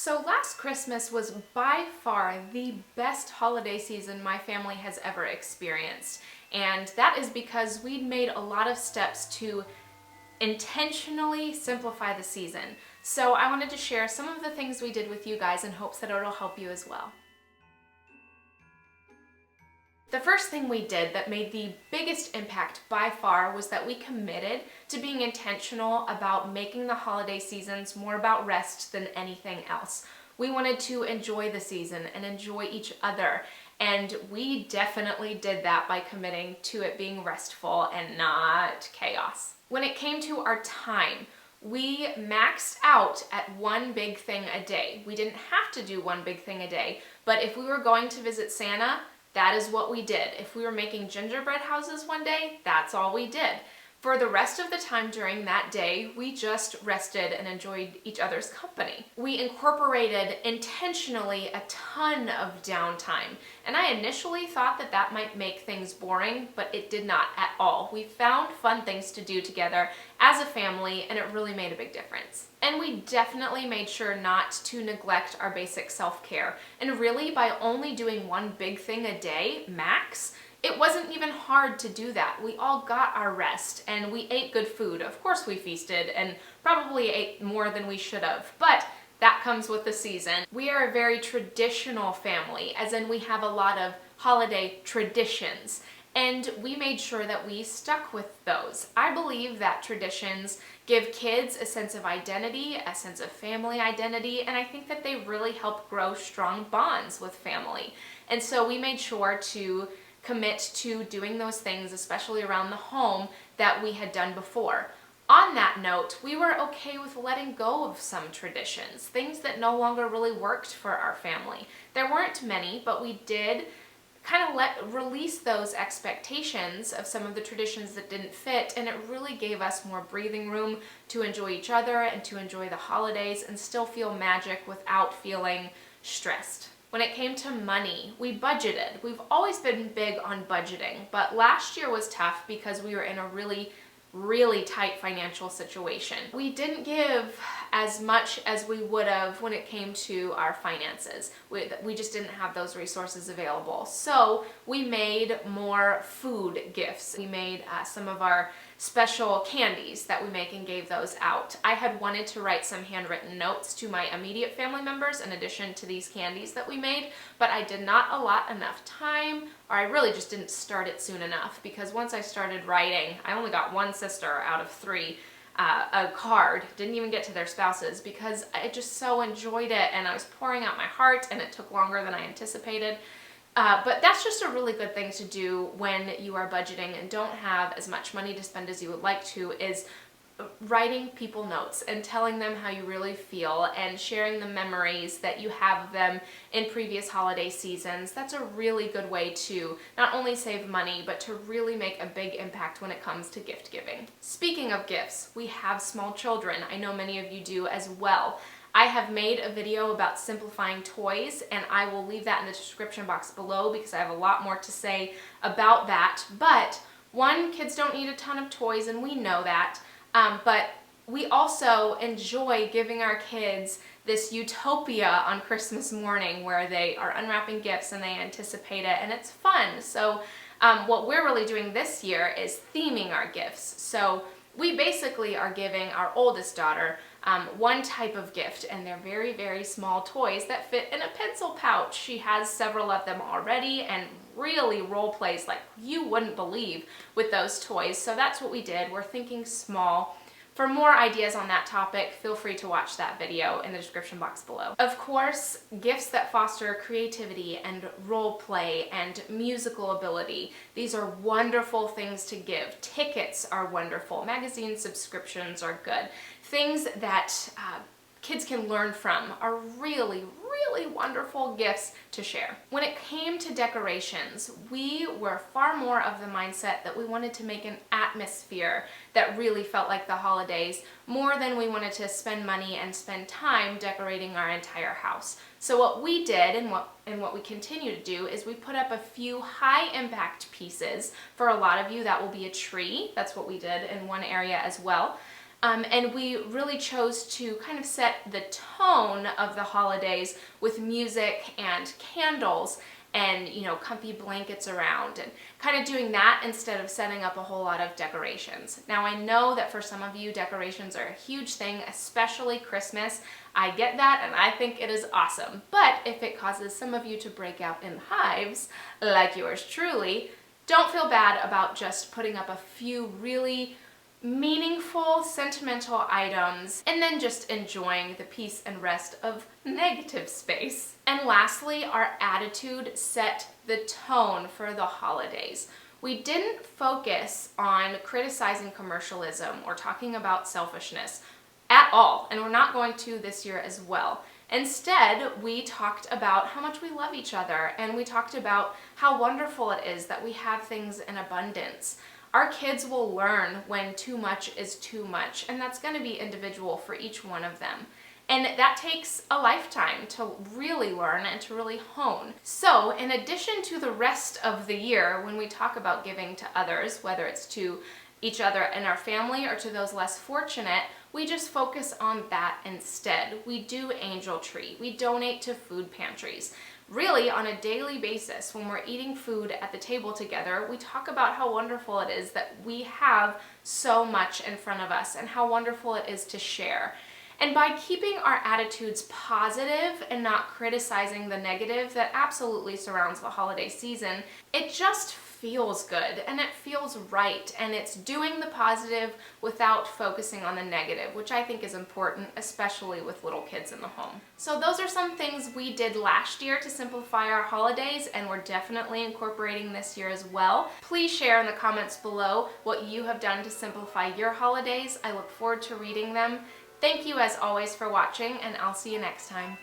So last Christmas was by far the best holiday season my family has ever experienced. And that is because we'd made a lot of steps to intentionally simplify the season. So I wanted to share some of the things we did with you guys in hopes that it'll help you as well. The first thing we did that made the biggest impact by far was that we committed to being intentional about making the holiday seasons more about rest than anything else. We wanted to enjoy the season and enjoy each other, and we definitely did that by committing to it being restful and not chaos. When it came to our time, we maxed out at one big thing a day. We didn't have to do one big thing a day, but if we were going to visit Santa, that is what we did. If we were making gingerbread houses one day, that's all we did. For the rest of the time during that day, we just rested and enjoyed each other's company. We incorporated intentionally a ton of downtime, and I initially thought that that might make things boring, but it did not at all. We found fun things to do together as a family, and it really made a big difference. And we definitely made sure not to neglect our basic self-care. And really, by only doing one big thing a day, max, it wasn't even hard to do that. We all got our rest and we ate good food. Of course we feasted and probably ate more than we should have, but that comes with the season. We are a very traditional family, as in we have a lot of holiday traditions, and we made sure that we stuck with those. I believe that traditions give kids a sense of identity, a sense of family identity, and I think that they really help grow strong bonds with family. And so we made sure to commit to doing those things, especially around the home, that we had done before. On that note, we were okay with letting go of some traditions, things that no longer really worked for our family. There weren't many, but we did kind of release those expectations of some of the traditions that didn't fit, and it really gave us more breathing room to enjoy each other and to enjoy the holidays and still feel magic without feeling stressed. When it came to money, we budgeted. We've always been big on budgeting, but last year was tough because we were in a really tight financial situation. We didn't give as much as we would have when it came to our finances. We just didn't have those resources available. So we made more food gifts. We made some of our special candies that we make and gave those out. I had wanted to write some handwritten notes to my immediate family members in addition to these candies that we made, but I did not allot enough time, or I really just didn't start it soon enough, because once I started writing, I only got one sister out of three a card, didn't even get to their spouses, because I just so enjoyed it and I was pouring out my heart and it took longer than I anticipated. But that's just a really good thing to do when you are budgeting and don't have as much money to spend as you would like to, is writing people notes and telling them how you really feel and sharing the memories that you have of them in previous holiday seasons. That's a really good way to not only save money, but to really make a big impact when it comes to gift giving. Speaking of gifts, we have small children. I know many of you do as well. I have made a video about simplifying toys, and I will leave that in the description box below because I have a lot more to say about that. But one, kids don't need a ton of toys, and we know that. But we also enjoy giving our kids this utopia on Christmas morning where they are unwrapping gifts and they anticipate it, and it's fun. So what we're really doing this year is theming our gifts. So we basically are giving our oldest daughter one type of gift, and they're very small toys that fit in a pencil pouch. She has several of them already and really role plays like you wouldn't believe with those toys. So that's what we did. We're thinking small. For more ideas on that topic, feel free to watch that video in the description box below. Of course, gifts that foster creativity and role play and musical ability. These are wonderful things to give. Tickets are wonderful. Magazine subscriptions are good. Things that kids can learn from are really wonderful gifts to share. When it came to decorations, we were far more of the mindset that we wanted to make an atmosphere that really felt like the holidays, more than we wanted to spend money and spend time decorating our entire house. So what we did and what we continue to do is we put up a few high impact pieces. For a lot of you, that will be a tree. That's what we did in one area as well. And we really chose to kind of set the tone of the holidays with music and candles and, you know, comfy blankets around, and kind of doing that instead of setting up a whole lot of decorations. Now, I know that for some of you, decorations are a huge thing, especially Christmas. I get that, and I think it is awesome. But if it causes some of you to break out in hives, like yours truly, don't feel bad about just putting up a few really meaningful, sentimental items, and then just enjoying the peace and rest of negative space. And lastly, our attitude set the tone for the holidays. We didn't focus on criticizing commercialism or talking about selfishness at all, and we're not going to this year as well. Instead, we talked about how much we love each other, and we talked about how wonderful it is that we have things in abundance. Our kids will learn when too much is too much, and that's going to be individual for each one of them. And that takes a lifetime to really learn and to really hone. So, in addition to the rest of the year, when we talk about giving to others, whether it's to each other and our family or to those less fortunate, we just focus on that instead. We do Angel Tree. We donate to food pantries. Really, on a daily basis, when we're eating food at the table together, we talk about how wonderful it is that we have so much in front of us and how wonderful it is to share. And by keeping our attitudes positive and not criticizing the negative that absolutely surrounds the holiday season, it just feels good and it feels right, and it's doing the positive without focusing on the negative, which I think is important, especially with little kids in the home. So those are some things we did last year to simplify our holidays, and we're definitely incorporating this year as well. Please share in the comments below what you have done to simplify your holidays. I look forward to reading them. Thank you as always for watching, and I'll see you next time.